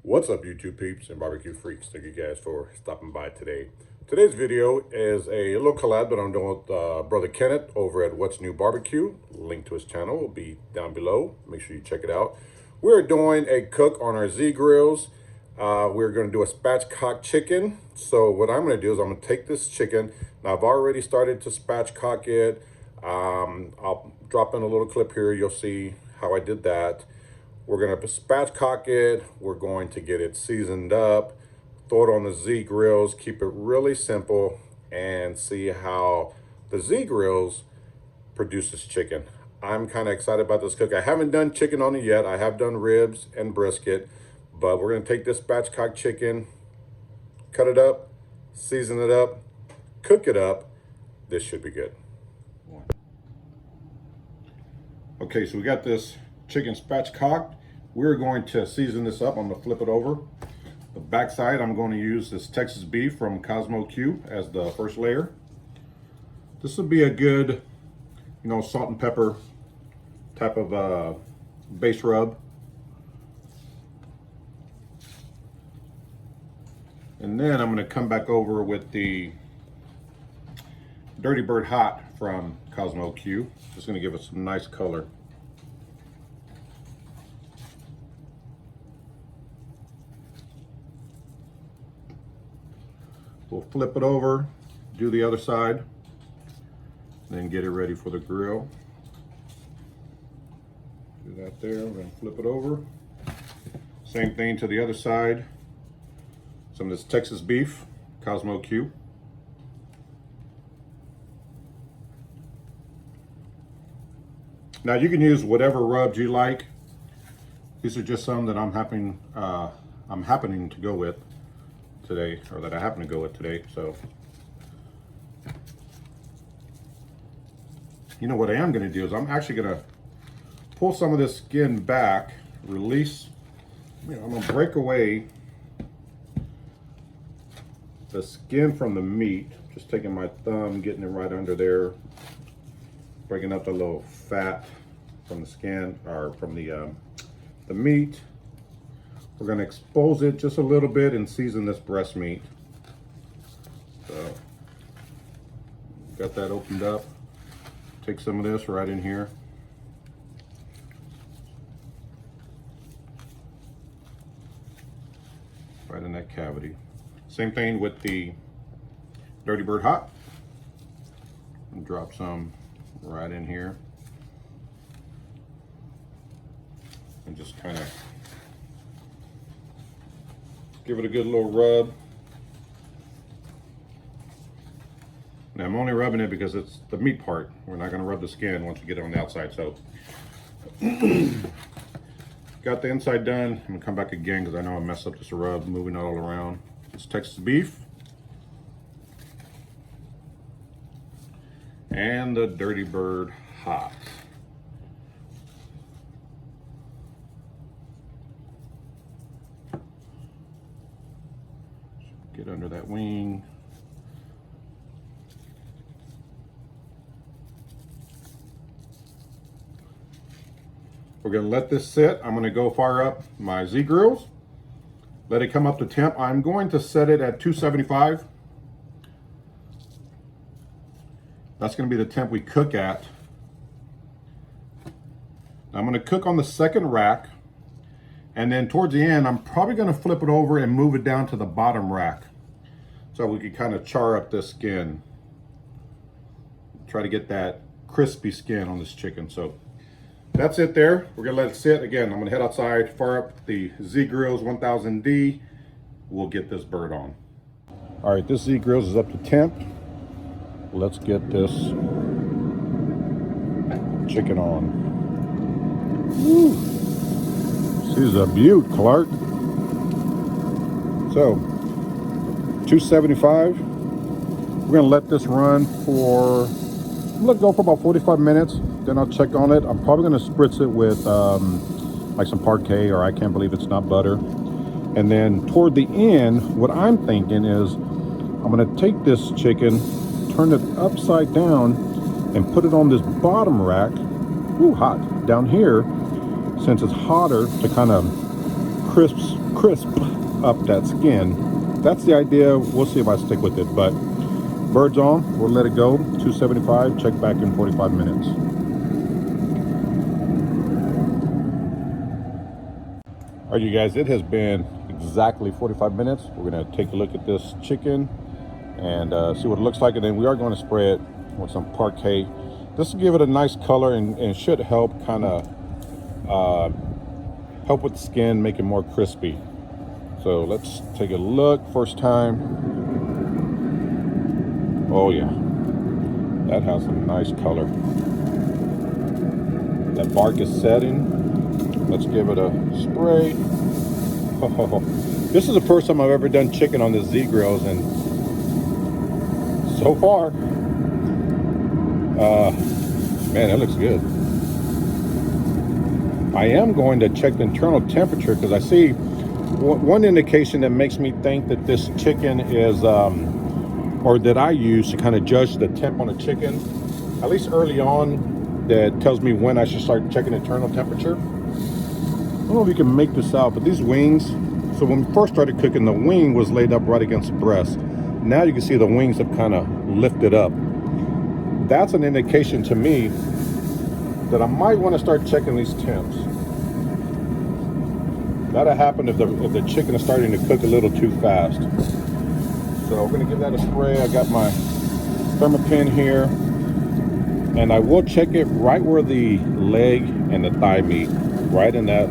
What's up, YouTube peeps and barbecue freaks? Thank you guys for stopping by today. Today's video is a little collab that I'm doing with brother Kenneth over at What's New Barbecue. Link to his channel will be down below. Make sure you check it out. We're doing a cook on our Z grills. We're going to do a spatchcock chicken. So what I'm going to do is I'm going to take this chicken. Now I've already started to spatchcock it. I'll drop in a little clip here. You'll see how I did that. We're gonna spatchcock it. We're going to get it seasoned up, throw it on the Z grills, keep it really simple, and see how the Z grills produces chicken. I'm kind of excited about this cook. I haven't done chicken on it yet. I have done ribs and brisket, but we're gonna take this spatchcock chicken, cut it up, season it up, cook it up. This should be good. Okay, so we got this chicken spatchcocked. We're going to season this up. I'm gonna flip it over. The back side, I'm going to use this Texas beef from Cosmo Q as the first layer. This will be a good, salt and pepper type of base rub. And then I'm gonna come back over with the Dirty Bird Hot from Cosmo Q. Just gonna give it some nice color. We'll flip it over, do the other side, then get it ready for the grill. Do that there, then flip it over. Same thing to the other side. Some of this Texas beef, Cosmo Q. Now you can use whatever rubs you like. These are just some that I'm happening to go with today, or that I happen to go with today. So, what I am going to do is I'm actually going to pull some of this skin back, release. I'm going to break away the skin from the meat. Just taking my thumb, getting it right under there, breaking up the little fat from the skin or from the meat. We're going to expose it just a little bit and season this breast meat. So, got that opened up. Take some of this right in here. Right in that cavity. Same thing with the Dirty Bird Hot. And drop some right in here. And just kind of give it a good little rub. Now I'm only rubbing it because it's the meat part. We're not going to rub the skin once we get it on the outside. So got the inside done. I'm going to come back again because I know I messed up this rub, moving it all around. It's Texas beef and the Dirty Bird Hot. Get under that wing. We're gonna let this sit. I'm gonna go fire up my Z grills. Let it come up to temp. I'm going to set it at 275. That's gonna be the temp we cook at. I'm gonna cook on the second rack. And then towards the end, I'm probably gonna flip it over and move it down to the bottom rack, so we can kind of char up this skin. Try to get that crispy skin on this chicken. So that's it there. We're gonna let it sit. Again, I'm gonna head outside, fire up the Z Grills 1000D. We'll get this bird on. All right, this Z Grills is up to temp. Let's get this chicken on. Woo. She's a beaut, Clark. So, 275. We're gonna let this run for, let it go for about 45 minutes. Then I'll check on it. I'm probably gonna spritz it with like some Parquet, or I can't believe it's not butter. And then toward the end, what I'm thinking is I'm gonna take this chicken, turn it upside down, and put it on this bottom rack. Ooh, hot down here, since it's hotter, to kind of crisp up that skin. That's the idea. We'll see if I stick with it, but bird's on. We'll let it go. 275. Check back in 45 minutes. All right, you guys, it has been exactly 45 minutes. We're gonna take a look at this chicken and see what it looks like, and then we are going to spray it with some parquet. This will give it a nice color and should help kind of help with the skin, make it more crispy. So let's take a look. First time. Oh yeah, that has a nice color. That bark is setting. Let's give it a spray. Oh, this is the first time I've ever done chicken on the Z grills, and so far, man, that looks good. I am going to check the internal temperature because I see one indication that makes me think that this chicken is, or that I use to kind of judge the temp on a chicken, at least early on, that tells me when I should start checking internal temperature. I don't know if you can make this out, but these wings, so when we first started cooking, the wing was laid up right against the breast. Now you can see the wings have kind of lifted up. That's an indication to me that I might want to start checking these temps. That'll happen if the chicken is starting to cook a little too fast. So we're going to give that a spray. I got my Thermopin here, and I will check it right where the leg and the thigh meet, right in that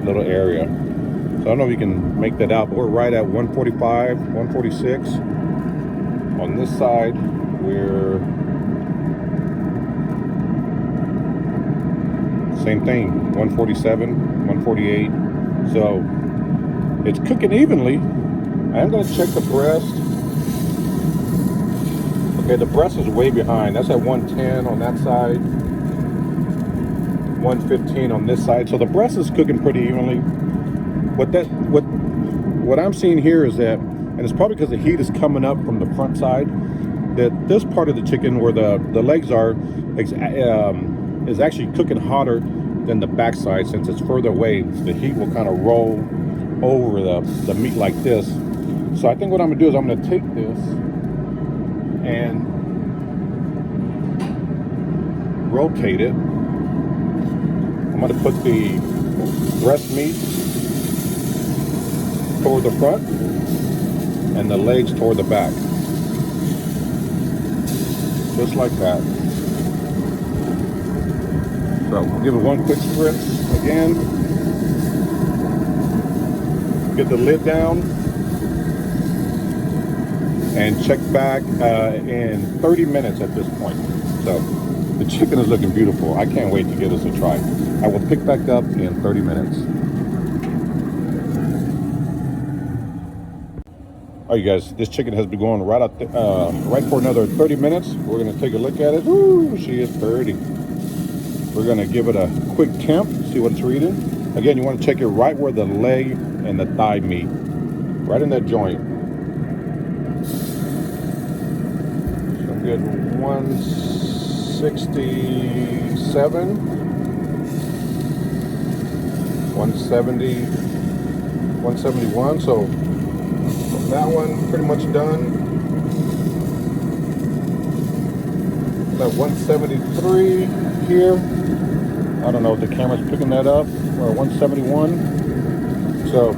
little area. So I don't know if you can make that out, but we're right at 145, 146. On this side, we're same thing, 147, 148. So it's cooking evenly. I am going to check the breast. Okay, the breast is way behind. That's at 110 on that side, 115 on this side. So the breast is cooking pretty evenly. What I'm seeing here is that, and it's probably because the heat is coming up from the front side, that this part of the chicken where the legs are is actually cooking hotter than the back side. Since it's further away, the heat will kind of roll over the meat like this. So I think what I'm gonna do is I'm gonna take this and rotate it. I'm gonna put the breast meat toward the front and the legs toward the back. Just like that. So we'll give it one quick spritz again. Get the lid down and check back in 30 minutes at this point. So the chicken is looking beautiful. I can't wait to give this a try. I will pick back up in 30 minutes. All right, you guys, this chicken has been going right out right for another 30 minutes. We're gonna take a look at it. Ooh, she is pretty. We're gonna give it a quick temp, see what it's reading. Again, you want to check it right where the leg and the thigh meet, right in that joint. So good, 167, 170, 171. So that one pretty much done. That 173 here. I don't know if the camera's picking that up, or 171. So,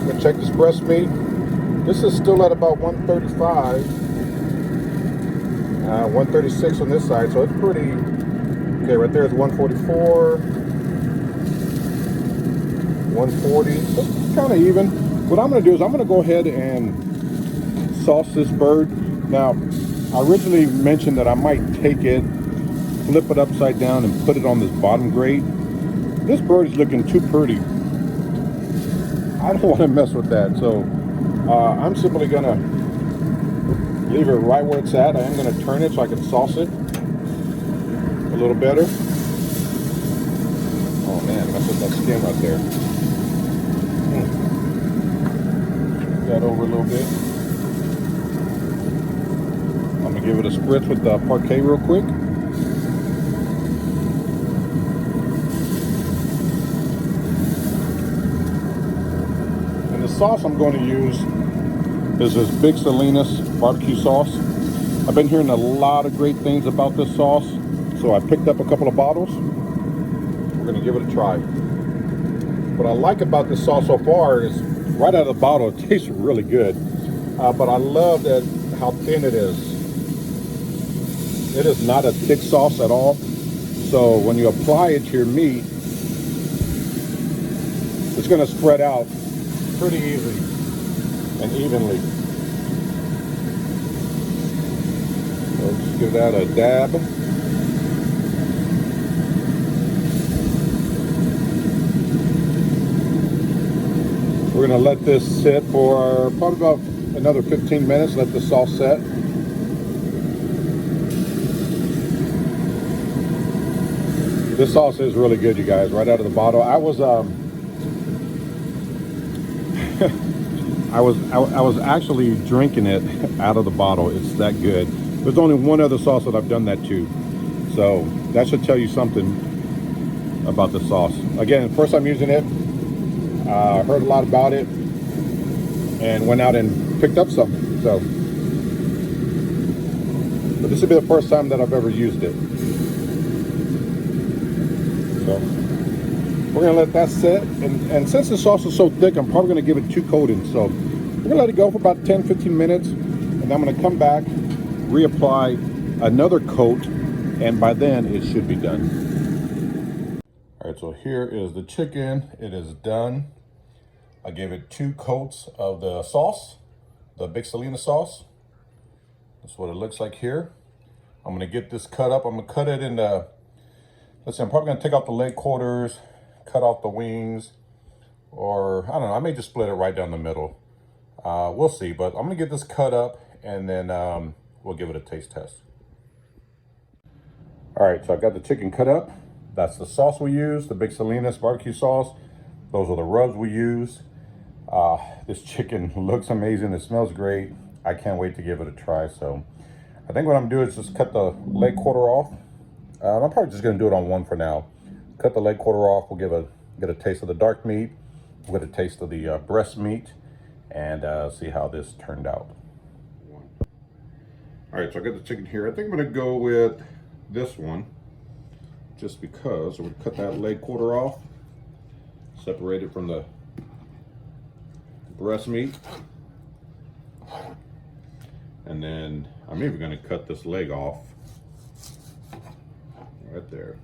let's check this breast meat. This is still at about 135, 136 on this side, so it's pretty, okay, right there is 144, 140, so it's kind of even. What I'm going to do is I'm going to go ahead and sauce this bird. Now, I originally mentioned that I might take it, flip it upside down, and put it on this bottom grate. This bird is looking too pretty. I don't want to mess with that, so I'm simply going to leave it right where it's at. I am going to turn it so I can sauce it a little better. Oh man, that's with that skin right there. That over a little bit. I'm gonna give it a spritz with the parquet real quick. sauce I'm going to use is this big Salinas barbecue sauce. I've been hearing a lot of great things about this sauce, so I picked up a couple of bottles. We're going to give it a try. What I like about this sauce so far is right out of the bottle, it tastes really good. But I love that how thin it is. It is not a thick sauce at all. So when you apply it to your meat, it's going to spread out pretty easily and evenly. So just give that a dab. We're going to let this sit for probably about another 15 minutes, let the sauce set. This sauce is really good, you guys, right out of the bottle. I was actually drinking it out of the bottle. It's that good. There's only one other sauce that I've done that to. So that should tell you something about the sauce. Again, first time using it, heard a lot about it, and went out and picked up some. So, but this will be the first time that I've ever used it. So we're gonna let that sit, and since the sauce is so thick, I'm probably gonna give it 2 coatings. So we're gonna let it go for about 10-15 minutes, and then I'm gonna come back, reapply another coat, and by then it should be done. All right, so here is the chicken. It is done. I gave it 2 coats of the sauce, the big Salinas sauce. That's what it looks like here. I'm gonna get this cut up. I'm gonna cut it into, let's see, I'm probably gonna take out the leg quarters, cut off the wings, or I don't know, I may just split it right down the middle. We'll see, but I'm gonna get this cut up, and then we'll give it a taste test. All right, so I've got the chicken cut up. That's the sauce we use, the big Salinas barbecue sauce. Those are the rubs we use. This chicken looks amazing. It smells great. I can't wait to give it a try. So I think what I'm gonna do is just cut the leg quarter off. I'm probably just gonna do it on one for now. Cut the leg quarter off. We'll get a taste of the dark meat. We'll get a taste of the breast meat, and see how this turned out. All right, so I got the chicken here. I think I'm gonna go with this one, just because. We'll cut that leg quarter off, separate it from the breast meat, and then I'm even going to cut this leg off right there.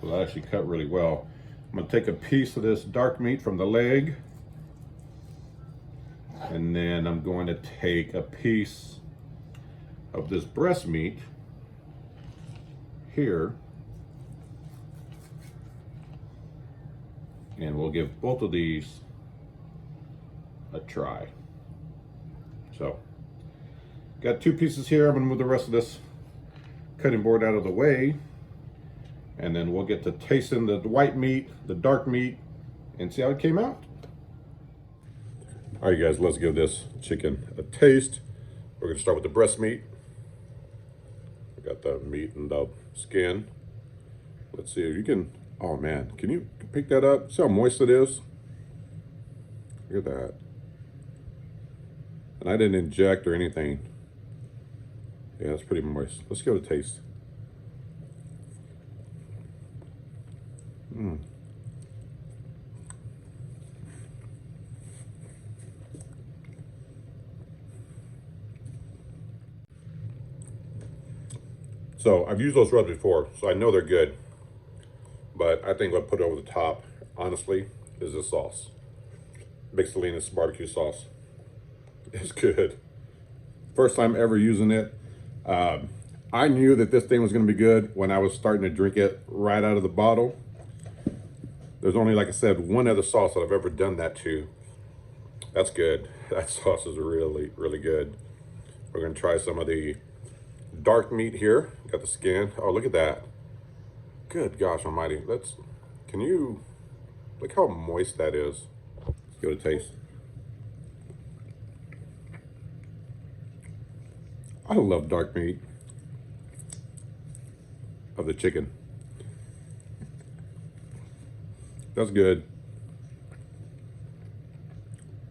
So that actually cut really well. I'm going to take a piece of this dark meat from the leg, and then I'm going to take a piece of this breast meat here, and we'll give both of these a try. So got 2 pieces here. I'm gonna move the rest of this cutting board out of the way, and then we'll get to tasting the white meat, the dark meat, and see how it came out. All right, guys, let's give this chicken a taste. We're gonna start with the breast meat. We got the meat and the skin. Let's see if you can, oh man, can you pick that up? See how moist it is? Look at that. And I didn't inject or anything. Yeah, it's pretty moist. Let's give it a taste. So I've used those rubs before, so I know they're good. But I think what I put over the top, honestly, is the sauce. Big Salinas barbecue sauce. It's good. First time ever using it. I knew that this thing was going to be good when I was starting to drink it right out of the bottle. There's only, like I said, one other sauce that I've ever done that to. That's good. That sauce is really, really good. We're going to try some of the dark meat here. Got the skin. Oh, look at that. Good gosh almighty. Can you, look how moist that is. Let's give it a taste. I love dark meat of the chicken. That's good.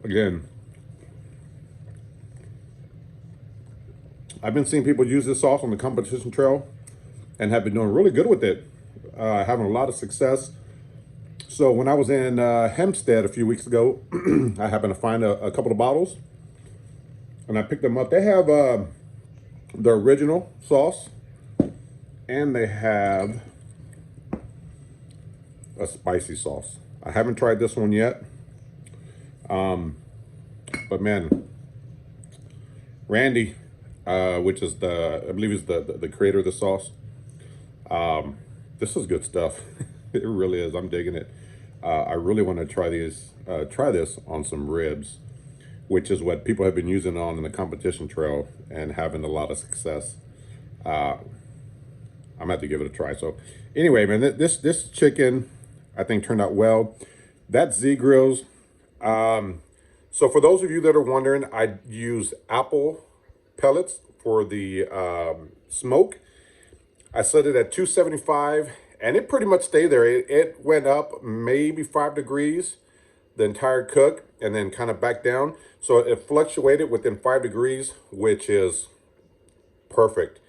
Again, I've been seeing people use this sauce on the competition trail and have been doing really good with it, having a lot of success. So when I was in Hempstead a few weeks ago, I happened to find a couple of bottles, and I picked them up. They have the original sauce, and they have a spicy sauce. I haven't tried this one yet, but man, Randy, which is I believe is the creator of the sauce. This is good stuff. It really is. I'm digging it. I really want to try this on some ribs, which is what people have been using on in the competition trail and having a lot of success. I'm gonna have to give it a try. So anyway, man, this chicken I think turned out well. That's Z Grills. So for those of you that are wondering, I use apple pellets for the smoke. I set it at 275, and it pretty much stayed there. It went up maybe 5 degrees the entire cook, and then kind of back down. So it fluctuated within 5 degrees, which is perfect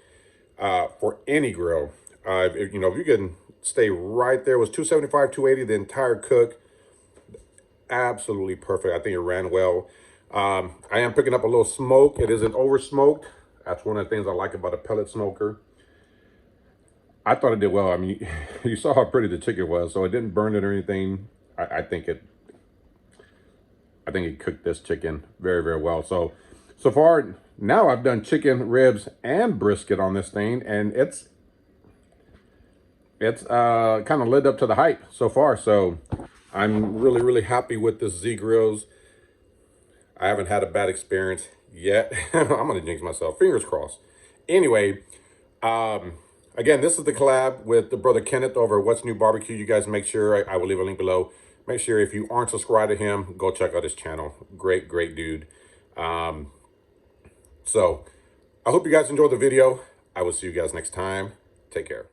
for any grill. If you can stay right there, it was 275, 280 the entire cook. Absolutely perfect. I think it ran well. I am picking up a little smoke. It isn't over smoked. That's one of the things I like about a pellet smoker. I thought it did well. I mean, you saw how pretty the chicken was, so it didn't burn it or anything. I think it cooked this chicken very, very well. So far now I've done chicken, ribs, and brisket on this thing, and it's kind of lived up to the hype so far. So I'm really, really happy with this Z Grills. I haven't had a bad experience yet. I'm gonna jinx myself. Fingers crossed. Anyway, again, this is the collab with the brother Kenneth over at What's New Barbecue. You guys make sure, I will leave a link below. Make sure if you aren't subscribed to him, go check out his channel. Great dude. So I hope you guys enjoyed the video. I will see you guys next time. Take care.